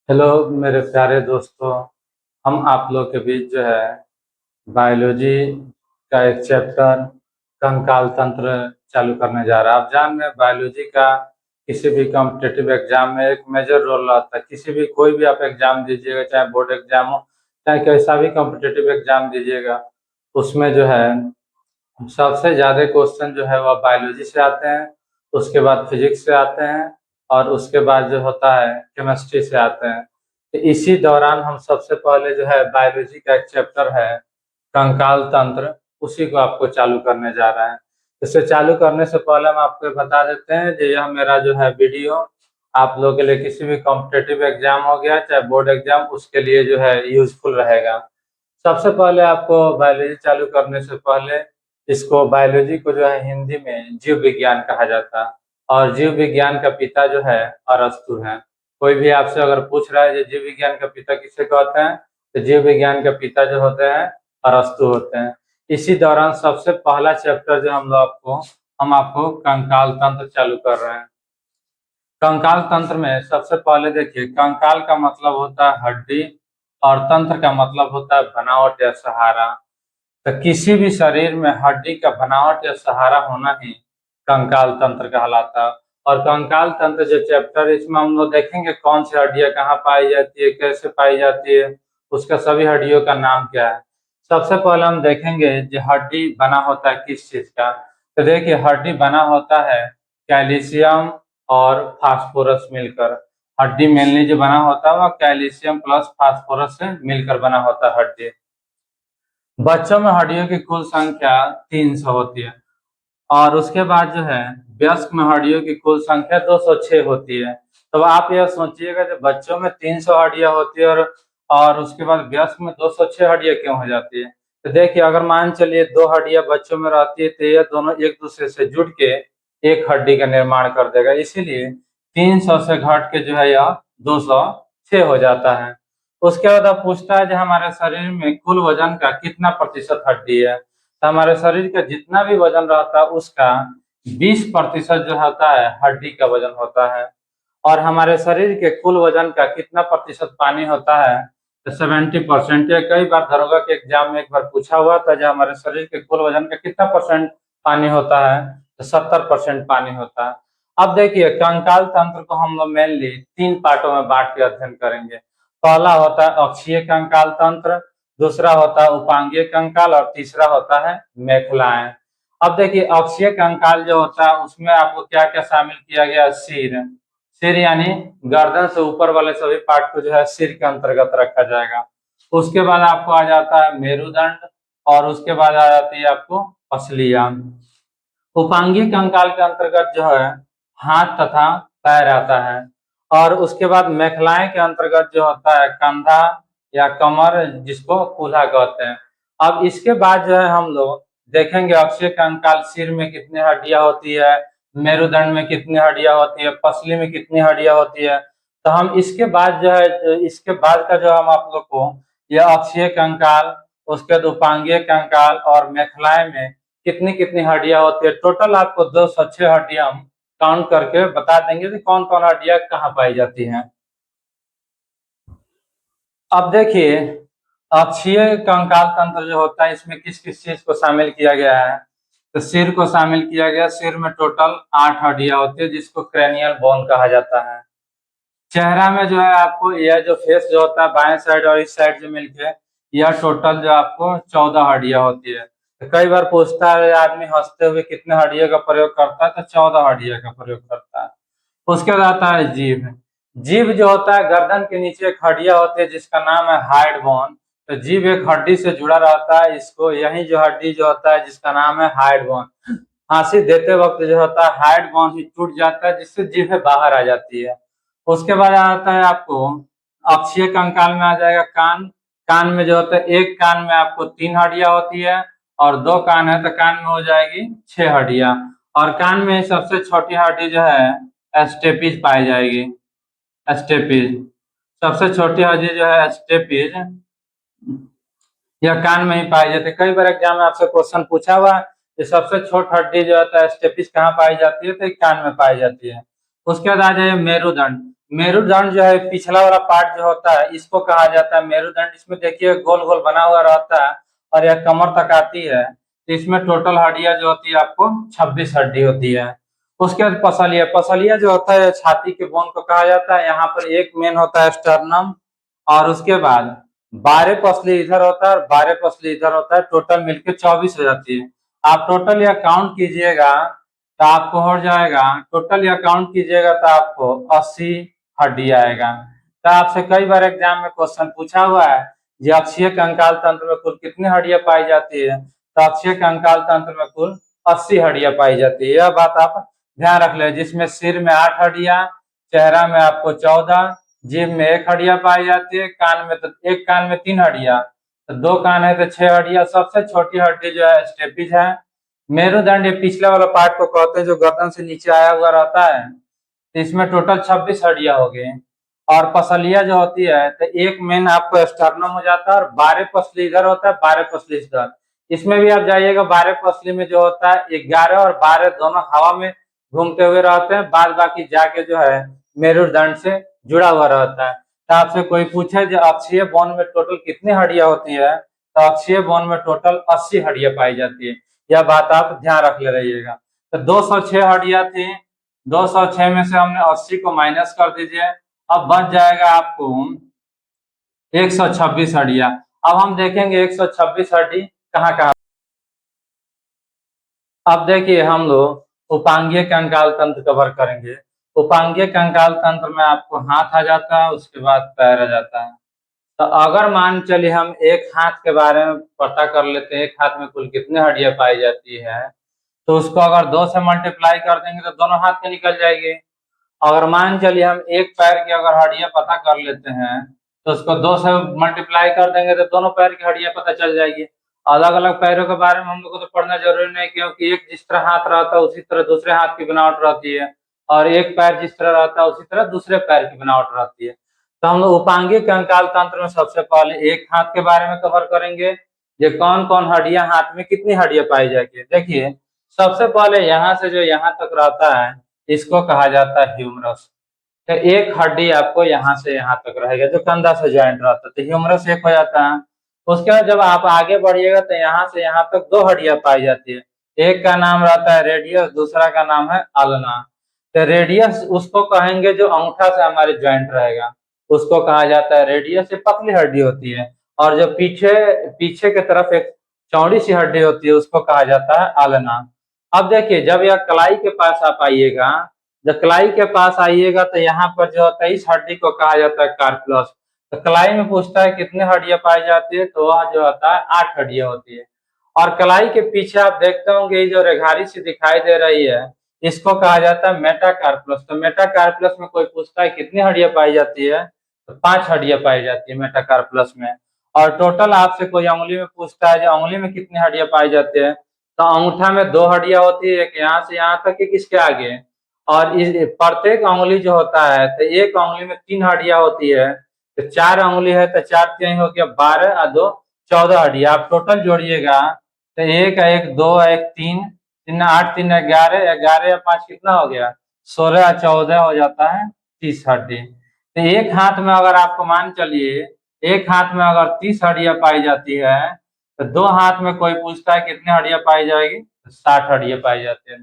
Hello मेरे प्यारे दोस्तों। हम आप लोग के बीच जो है बायोलॉजी का एक चैप्टर कंकाल तंत्र चालू करने जा रहा है। आप जान रहे हैं बायोलॉजी का किसी भी कॉम्पिटिटिव एग्जाम में एक मेजर रोल रहता है। किसी भी कोई भी आप एग्जाम दीजिएगा, चाहे बोर्ड एग्जाम हो चाहे कैसा भी कॉम्पिटिटिव एग्जाम दीजिएगा, उसमें जो है सबसे ज्यादा क्वेश्चन जो है वह बायोलॉजी से आते हैं, उसके बाद फिजिक्स से आते हैं और उसके बाद जो होता है केमिस्ट्री से आते हैं। तो इसी दौरान हम सबसे पहले जो है बायोलॉजी का एक चैप्टर है कंकाल तंत्र, उसी को आपको चालू करने जा रहे हैं। इसे चालू करने से पहले हम आपको बता देते हैं कि यह मेरा जो है वीडियो आप लोगों के लिए किसी भी कॉम्पिटिटिव एग्जाम हो गया चाहे बोर्ड एग्जाम, उसके लिए जो है यूजफुल रहेगा। सबसे पहले आपको बायोलॉजी चालू करने से पहले इसको बायोलॉजी को जो है हिंदी में जीव विज्ञान कहा जाता है और जीव विज्ञान का पिता जो है अरस्तु है। कोई भी आपसे अगर पूछ रहा है कि जीव विज्ञान का पिता किसे कहते हैं, तो जीव विज्ञान का पिता जो होते हैं अरस्तु होते हैं। इसी दौरान सबसे पहला चैप्टर जो हम आपको कंकाल तंत्र चालू कर रहे हैं। कंकाल तंत्र में सबसे पहले देखिए, कंकाल का मतलब होता है हड्डी और तंत्र का मतलब होता है बनावट या सहारा। तो किसी भी शरीर में हड्डी का बनावट या सहारा होना ही कंकाल तंत्र कहलाता है। और कंकाल तंत्र जो चैप्टर है, इसमें हम लोग देखेंगे कौन सी हड्डियां कहाँ पाई जाती है, कैसे पाई जाती है, उसका सभी हड्डियों का नाम क्या है। सबसे पहले हम देखेंगे जो हड्डी बना होता है किस चीज का। तो देखिए, हड्डी बना होता है कैल्शियम और फास्फोरस मिलकर। हड्डी मेनली जो बना होता है वह कैल्शियम प्लस फास्फोरस से मिलकर बना होता है हड्डी। बच्चों में हड्डियों की कुल संख्या 300 होती है और उसके बाद जो है वयस्क में हड्डियों की कुल संख्या 206 होती है। तो आप यह सोचिएगा कि बच्चों में 300 हड्डियां होती है और उसके बाद वयस्क में 206 हड्डियां क्यों हो जाती है। तो देखिए, अगर मान चलिए दो हड्डियां बच्चों में रहती है तो ये दोनों एक दूसरे से जुड़ के एक हड्डी का निर्माण कर देगा, इसीलिए 300 से घट के जो है यह 206 हो जाता है। उसके बाद अब पूछता है कि हमारे शरीर में कुल वजन का कितना प्रतिशत हड्डी है। तो हमारे शरीर का जितना भी वजन रहता है उसका 20% जो होता है हड्डी का वजन होता है। और हमारे शरीर के कुल वजन का कितना प्रतिशत पानी होता है, तो 70%। ये कई बार दरोगा के एग्जाम में एक बार पूछा हुआ था, जो हमारे शरीर के कुल वजन का कितना परसेंट पानी होता है, तो 70% पानी होता है। अब देखिए, कंकाल तंत्र को हम लोग मेनली 3 पार्टों में बांट के अध्ययन करेंगे। पहला होता है अक्षीय कंकाल तंत्र, दूसरा होता है उपांगीय कंकाल और तीसरा होता है मेखलाएं। अब देखिए, अक्षीय कंकाल जो होता है उसमें आपको क्या क्या शामिल किया गया, सिर। सिर यानी गर्दन से ऊपर वाले सभी पार्ट को जो है सिर के अंतर्गत रखा जाएगा। उसके बाद आपको आ जाता है मेरुदंड और उसके बाद आ जाती है आपको पसलियां। उपांगीय कंकाल के अंतर्गत जो है हाथ तथा पैर आता है। और उसके बाद मेखलाएं के अंतर्गत जो होता है कंधा या कमर, जिसको कूल्हा कहते हैं। अब इसके बाद जो है हम लोग देखेंगे अक्षीय कंकाल, सिर में कितनी हड्डियां होती है, मेरुदंड में कितनी हड्डियां होती है, पसली में कितनी हड्डियां होती है। तो हम इसके बाद जो है, इसके बाद का जो हम आप लोग को यह अक्षीय कंकाल, उसके बाद उपांगीय कंकाल और मेखलाएं में कितनी कितनी हड्डियां होती है, टोटल आपको 206 हड्डियां हम काउंट करके बता देंगे कि कौन कौन हड्डियां कहाँ पाई जाती हैं। अब देखिए, अक्षीय कंकाल तंत्र जो होता है इसमें किस किस चीज को शामिल किया गया है। तो सिर को शामिल किया गया। सिर में टोटल 8 हड्डियां होती है जिसको क्रेनियल बोन कहा जाता है। चेहरा में जो है आपको यह जो फेस जो होता है बाएं साइड और इस साइड जो मिलके यह टोटल जो आपको 14 हड्डियां होती है। तो कई बार पूछता है आदमी हंसते हुए कितने हड्डियों का प्रयोग करता है, तो 14 हड्डियों का प्रयोग करता है। उसके बाद आता है जीभ। जीभ जो होता है गर्दन के नीचे एक हड्डियां होती है जिसका नाम है हाइड बोन। तो जीभ एक हड्डी से जुड़ा रहता है, इसको यही जो हड्डी जो होता है जिसका नाम है हाइड बोन, फांसी देते वक्त जो होता है हाइड बोन ही टूट जाता है जिससे जीभ बाहर आ जाती है। उसके बाद आता है आपको अक्षीय कंकाल में आ जाएगा कान। कान में जो होता है एक कान में आपको 3 हड्डियां होती है और दो कान है तो कान में हो जाएगी 6 हड्डियां। और कान में सबसे छोटी हड्डी जो है स्टेपिज पाई जाएगी। स्टेपिज सबसे छोटी हड्डी जो है स्टेपिज, यह कान में ही पाई जाती है। कई बार एग्जाम में आपसे क्वेश्चन पूछा हुआ है कि सबसे छोट हड्डी जो होता है स्टेपिस कहाँ पाई जाती है, तो कान में पाई जाती है। उसके बाद आ जाए मेरुदंड। मेरुदंड जो है पिछला वाला पार्ट जो होता है इसको कहा जाता है मेरुदंड। इसमें देखिए गोल गोल बना हुआ रहता है और यह कमर तक आती है। तो इसमें टोटल हड्डियां जो होती है आपको 26 हड्डी होती है। उसके बाद पसलिया, पसलिया जो होता है छाती के बोन को कहा जाता है। यहाँ पर एक मेन होता है स्टर्नम, और उसके बाद 12 पसली इधर होता है और 12 पसली इधर होता है। टोटल मिलके 24 हो जाती है। आप टोटल यह काउंट कीजिएगा तो आपको हो जाएगा, टोटल यह काउंट कीजिएगा तो आपको 80 हड्डी आएगा। तो आपसे कई बार एग्जाम में क्वेश्चन पूछा हुआ है कि अक्षीय कंकाल तंत्र में कुल कितनी हड्डियां पाई जाती है। तो अक्षीय कंकाल तंत्र में कुल 80 हड्डियां पाई जाती है। यह बात आप ध्यान रख ले, जिसमें सिर में 8 हड्डियां, चेहरा में आपको 14, जीभ में 1 हड्डियां पाई जाती है, कान में तो एक कान में 3 हड्डियां, तो 2 कान है तो 6 हड्डियां। सबसे छोटी हड्डी जो है स्टेपिज है। मेरुदंड ये पिछले वाला पार्ट को कहते हैं जो गर्दन से नीचे आया हुआ रहता है। तो इसमें टोटल 26 हड्डियां हो गई। और पसलिया जो होती है तो एक मेन आपको स्टर्नम हो जाता है और 12 पसली इधर होता है, 12 पसली इधर। इसमें भी आप जाइएगा 12 पसली में जो होता है 11 और 12 दोनों हवा में घूमते हुए रहते हैं, बाद बाकी जाके जो है मेरुदंड से जुड़ा हुआ रहता है। तो आपसे कोई पूछे जो अक्षीय बोन में टोटल कितनी हड्डियां होती है, तो अक्षीय बोन में टोटल 80 हड्डियां पाई जाती है। यह बात आप ध्यान रख ले रहिएगा। तो 206 हड्डियां थी, 206 में से हमने 80 को माइनस कर दीजिए, अब बच जाएगा आपको 126 हड्डियां। अब हम देखेंगे 126 हड्डी कहाँ कहाँ। अब देखिए हम लोग उपांगीय कंकाल तंत्र कवर करेंगे। उपांगीय कंकाल तंत्र में आपको हाथ आ जाता है, उसके बाद पैर आ जाता है। तो अगर मान चलिए हम एक हाथ के बारे में पता कर लेते हैं, एक हाथ में कुल कितने हड्डियां पाई जाती है, तो उसको अगर 2 से मल्टीप्लाई कर देंगे तो दोनों हाथ के निकल जाएगी। अगर मान चलिए हम एक पैर की अगर हड्डियां पता कर लेते हैं तो उसको 2 से मल्टीप्लाई कर देंगे तो दोनों पैर की हड्डियां पता चल जाएगी। अलग अलग पैरों के बारे में हम लोग को तो पढ़ना जरूरी नहीं, क्योंकि एक जिस तरह हाथ रहता है उसी तरह दूसरे हाथ की बनावट रहती है, और एक पैर जिस तरह रहता है उसी तरह दूसरे पैर की बनावट रहती है। तो हम लोग उपांगीय कंकाल तंत्र में सबसे पहले एक हाथ के बारे में कवर करेंगे, ये कौन कौन हड्डियां, हाथ में कितनी हड्डियां पाई जाएगी। देखिए सबसे पहले यहाँ से जो यहाँ तक रहता है इसको कहा जाता है ह्यूमरस। तो एक हड्डी आपको यहाँ से यहाँ तक रहेगा जो कंधा से ज्वाइंट रहता है, तो ह्यूमरस एक हो जाता है। उसके बाद जब आप आगे बढ़िएगा तो यहाँ से यहाँ तक 2 हड्डियां पाई जाती है। एक का नाम रहता है रेडियस, दूसरा का नाम है अल्ना। तो रेडियस उसको कहेंगे जो अंगूठा से हमारे ज्वाइंट रहेगा, उसको कहा जाता है रेडियस। ये पतली हड्डी होती है। और जो पीछे पीछे की तरफ एक चौड़ी सी हड्डी होती है उसको कहा जाता है अल्ना। अब देखिए जब यह कलाई के पास आप आइएगा, जब कलाई के पास आइएगा तो यहाँ पर जो होता है इस हड्डी को कहा जाता है कार्पलस। तो कलाई में पूछता है कितने हड्डियां पाई जाती है, तो वह जो होता है 8 हड्डियां होती है। और कलाई के पीछे आप देखते होंगे ये जो रेघारी सी दिखाई दे रही है इसको कहा जाता है मेटाकार्पलस। तो मेटाकार्पलस में कोई पूछता है कितनी हड्डियां पाई जाती है, तो 5 हड्डियां पाई जाती है मेटाकार्पलस में। और टोटल आपसे कोई उंगली में पूछता है जो उंगली में कितनी हड्डियां पाई जाती है, तो अंगूठा में 2 हड्डियां होती है, एक यहाँ से यहाँ तक, एक इसके आगे। और इस प्रत्येक उंगली जो होता है तो एक उंगली में 3 हड्डियां होती है। तो 4 उंगली है तो 4 3 हो गया 12 और 2 14 हड्डियां। आप टोटल जोड़िएगा तो एक है, एक 2 है, एक 3, 3 8 3 11, 11 या 5 कितना हो गया 16, 14 हो जाता है 30 हड्डी। तो एक हाथ में अगर आपको मान चलिए एक हाथ में अगर 30 हड्डियां पाई जाती है, तो 2 हाथ में कोई पूछता है कितनी हड्डियां पाई जाएगी, तो 60 हड्डियां पाई जाती है।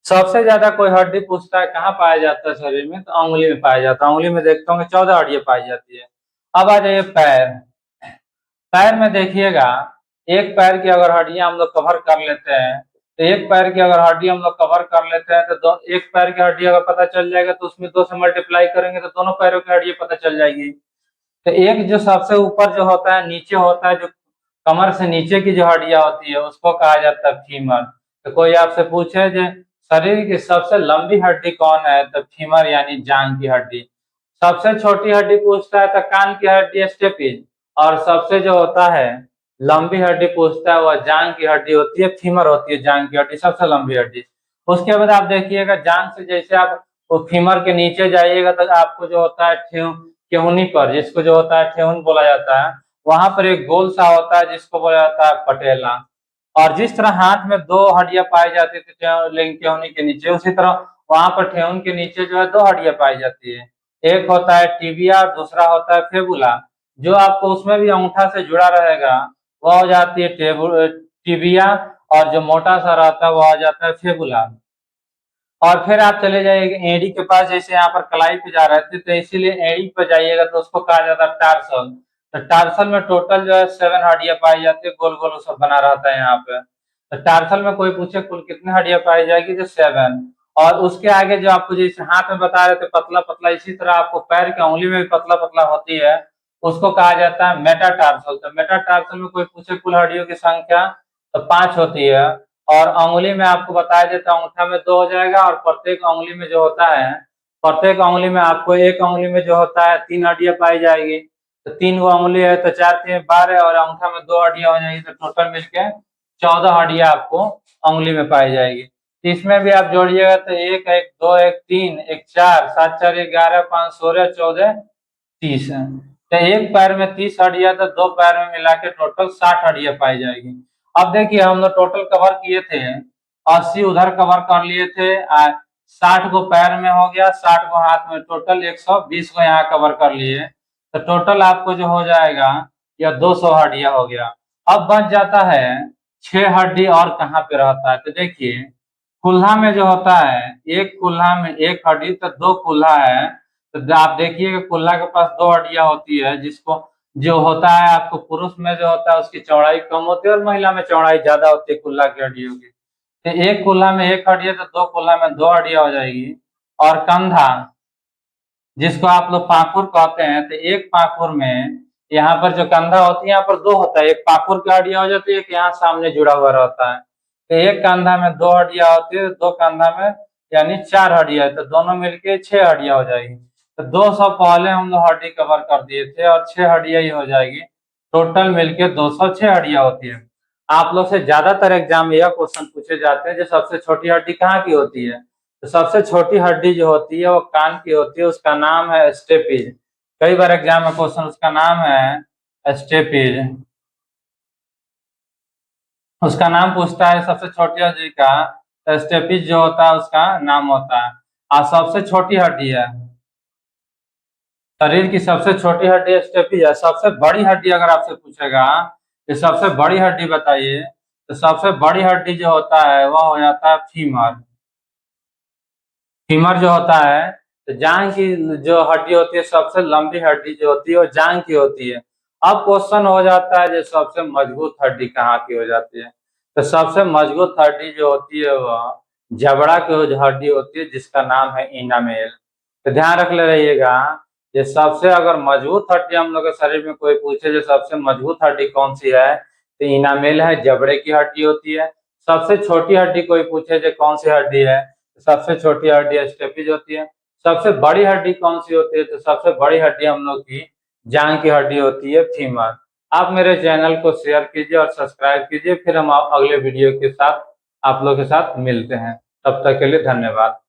सबसे ज्यादा कोई हड्डी पूछता है कहाँ पाया जाता है शरीर में, तो उंगली में पाया जाता है। उंगली में देखता हूँ 14 हड्डियां पाई जाती है। अब आ जाइए पैर। पैर में देखिएगा एक पैर की अगर हड्डियां हम लोग कवर कर लेते हैं, तो एक पैर की अगर हड्डी हम लोग कवर कर लेते हैं तो एक पैर की हड्डी अगर पता चल जाएगा तो उसमें 2 से मल्टीप्लाई करेंगे तो दोनों पैरों की हड्डियां पता चल जाएगी। तो एक जो सबसे ऊपर जो होता है नीचे होता है, जो कमर से नीचे की जो हड्डियां होती है उसको कहा जाता है फीमर। तो कोई आपसे पूछे जो शरीर की सबसे लंबी हड्डी कौन है, तो फीमर यानी जांग की हड्डी। सबसे छोटी हड्डी पूछता है तो कान की हड्डी स्टेपिज। और सबसे जो होता है लंबी हड्डी पूछता है वह जांग की हड्डी होती है, फीमर होती है जांग की हड्डी सबसे लंबी हड्डी। उसके बाद आप देखिएगा जांग से जैसे आप वो फीमर के नीचे जाइएगा तो आपको जो होता है ठेहुनी पर, जिसको जो होता है ठेहुन बोला जाता है, वहां पर एक गोल सा होता है जिसको बोला जाता है पटेला। और जिस तरह हाथ में 2 हड्डियां पाई जाती थी ठेहुनी के नीचे, उसी तरह वहां पर ठेहुन के नीचे जो है 2 हड्डियां पाई जाती है। एक होता है टिबिया, दूसरा होता है फेबुला। जो आपको उसमें भी अंगूठा से जुड़ा रहेगा वो हो जाती है टिबिया, और जो मोटा सा रहता है वो आ जाता है फेबुला। और फिर आप चले जाइएगा एड़ी के पास, जैसे यहाँ पर कलाई पे जा रहे थे तो इसीलिए एड़ी पे जाइएगा तो उसको कहा जाता है टार्सल। तो टार्सल में टोटल जो है 7 हड्डियां पाई जाती है, गोल गोल सब बना रहता है यहाँ पे। तो टार्सल में कोई पूछे कुल कितनी हड्डियां पाई जाएगी, जो 7। और उसके आगे जो आपको जैसे हाथ में बता रहे थे पतला पतला, इसी तरह आपको पैर की उंगली में भी पतला पतला होती है, उसको कहा जाता है मेटाटार्सल। तो मेटाटार्सल में कोई पूछे कुल हड्डियों की संख्या, तो 5 होती है। और अंगुली में आपको बताया देता है अंगूठा में 2 हो जाएगा, और प्रत्येक अंगुली में जो होता है, प्रत्येक अंगुली में आपको एक अंगुली में जो होता है 3 हड्डियां पाई जाएगी। तो 3 गो अंगुली है तो 4 3 12, और अंगूठा में 2 हड्डियां हो जाएगी, तो टोटल मिलके 14 हड्डियां आपको अंगुली में पाई जाएगी। तो इसमें भी आप जोड़िएगा तो 1 1 2 1 3 1 4 7 4 11 5 16 14 30 है। तो एक पैर में 30 हड्डियां, तो 2 पैर में मिला के टोटल 60 हड्डियां पाई जाएगी। अब देखिए हम लोग टोटल कवर किए थे 80, उधर कवर कर लिए थे, 60 को पैर में हो गया, 60 को हाथ में, टोटल 120 को यहाँ कवर कर लिए। तो टोटल आपको जो हो जाएगा या 200 हड्डियां हो गया। अब बच जाता है 6 हड्डी, और कहाँ पे रहता है तो देखिए कुल्हा में जो होता है, एक कुल्हा में एक हड्डी, तो 2 कुल्हा है। तो आप देखिए कुल्हा के पास 2 हड्डियां होती है, जिसको जो होता है आपको पुरुष में जो होता है उसकी चौड़ाई कम होती है और महिला में चौड़ाई ज्यादा होती है कुल्हा की हड्डियों की। तो एक कुल्हा में एक हड्डी है तो 2 कुल्हा में 2 हड्डियां हो जाएगी। और कंधा, जिसको आप लोग पाखुर कहते हैं, तो एक पाखुर में यहाँ पर जो कंधा होती है यहाँ पर 2 होता है, एक पाखुर की हड्डियां हो जाती है, एक यहाँ सामने जुड़ा हुआ रहता है। तो एक कंधा में 2 हड्डियां होती है, 2 कंधा में यानी 4 हड्डियां है, तो दोनों मिलके 6 हड्डियां हो जाएगी। तो 200 पहले हम लोग हड्डी कवर कर दिए थे, और 6 हड्डियां ही हो जाएगी, टोटल मिलके 206 हड्डियां होती है। आप लोग से ज्यादातर एग्जाम में यह क्वेश्चन पूछे जाते हैं, जो सबसे छोटी हड्डी कहाँ की होती है। तो सबसे छोटी हड्डी जो होती है वो कान की होती है, उसका नाम है स्टेपिज। कई बार एग्जाम में क्वेश्चन उसका नाम है स्टेपिज, उसका नाम पूछता है सबसे छोटी हड्डी का, तो स्टेपिज जो होता है उसका नाम होता है। और सबसे छोटी हड्डी है, शरीर की सबसे छोटी हड्डी स्टेपिज है। सबसे बड़ी हड्डी अगर आपसे पूछेगा कि सबसे बड़ी हड्डी बताइए, तो सबसे बड़ी हड्डी जो होता है वह हो जाता है फीमर। फीमर जो होता है, तो जांग की जो हड्डी होती है, सबसे लंबी हड्डी जो होती है वो जांग की होती है। अब क्वेश्चन हो जाता है जो सबसे मजबूत हड्डी कहाँ की हो जाती है। तो सबसे मजबूत हड्डी जो होती है वह जबड़ा की हड्डी होती है, जिसका नाम है इनामेल। तो ध्यान रख ले रहिएगा, ये सबसे अगर मजबूत हड्डी हम लोग के शरीर में कोई पूछे जो सबसे मजबूत हड्डी कौन सी है, तो इनामेल है, जबड़े की हड्डी होती है। सबसे छोटी हड्डी कोई पूछे जो कौन सी हड्डी है, सबसे छोटी हड्डी स्टेपिज होती है। सबसे बड़ी हड्डी कौन सी होती है, तो सबसे बड़ी हड्डी हम लोग की जांग की हड्डी होती है, फीमर। आप मेरे चैनल को शेयर कीजिए और सब्सक्राइब कीजिए, फिर हम अगले वीडियो के साथ आप लोग के साथ मिलते हैं। तब तक के लिए धन्यवाद।